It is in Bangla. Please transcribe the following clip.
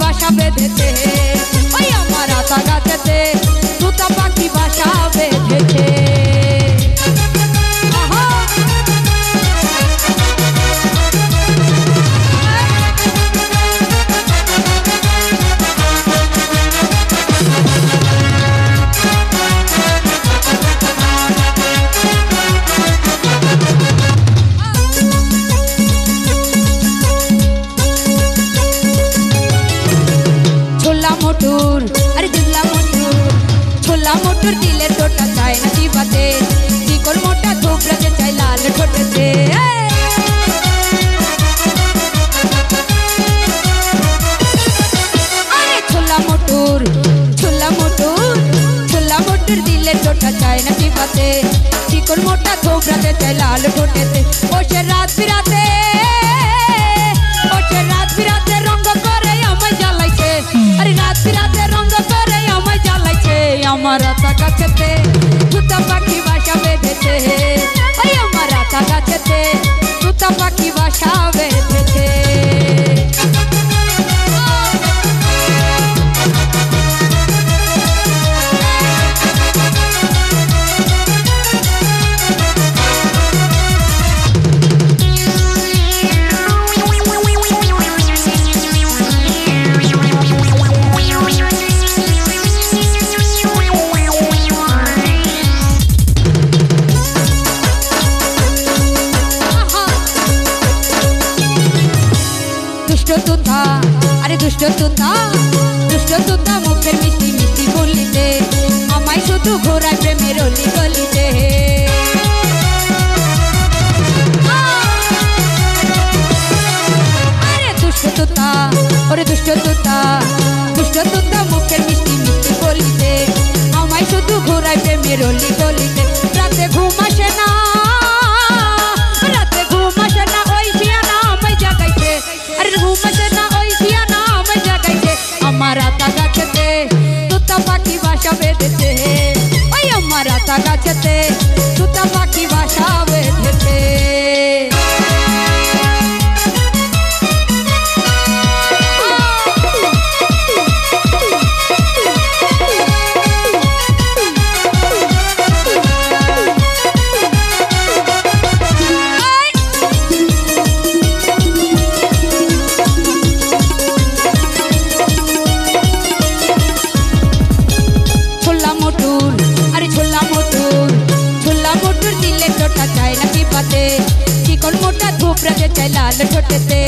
বাসা বেঁধেছে, ওই আমার আতা গাছেতে তোতা পাখি বাসা বেঁধেছে। মোটর আরে দুবলা মোটর, ছোলা মোটর দিলে টোটা চায় না চিবাতে, চিকন মোটা থোবড়াতে চাই লাল ঠোঁটেতে। আরে ছোলা মোটর, ছোলা মোটর, ছোলা মোটর দিলে টোটা চায় না চিবাতে, চিকন মোটা থোবড়াতে চাই লাল ঠোঁটেতে। বসে রাত বিরাতে, বসে রাত বিরাতে রঙ্গ করে আমায় জ্বালাইছে, আরে রাত বিরাতে রঙ্গ করে আমায় জ্বালাইছে। আমার আতা গাছেতে তোতা পাখি বাসা বেঁধেছে, ওই আমার আতা গাছেতে তোতা পাখি বাসা বেঁধেছে। দুষ্ট তোতা আরে দুষ্ট তোতা, দুষ্ট তোতা মুখের মিষ্টি মিষ্টি বলিতে আমায় শুধু ঘোরায় প্রেমের অলি গলিতে। আরে দুষ্ট তোতা ওরে দুষ্ট তোতা, দুষ্ট তোতা মুখের মিষ্টি মিষ্টি বলিতে আমায় শুধু ঘোরায় প্রেমের অলি গলিতে। রাতে ঘুম আসে না, রাতে ঘুম আসে না, ওই শিয়ানা আমায় জাগাইছে, আরে ঘুম আসে না ওই শিয়ানা আমায় জাগাইছে। আমার আতা গাছেতে তোতা পাখি বাসা বেঁধেছে, ওই আমার আতা গাছেতে তোতা পাখি বাসা বেঁধেছে। ছোলা মোটর আরে ছোলা মোটর, ছোলা মোটর দিলে টোটা চায় না চিবাতে, চিকন মোটা থোবড়াতে চাই লাল ঠোঁটেতে।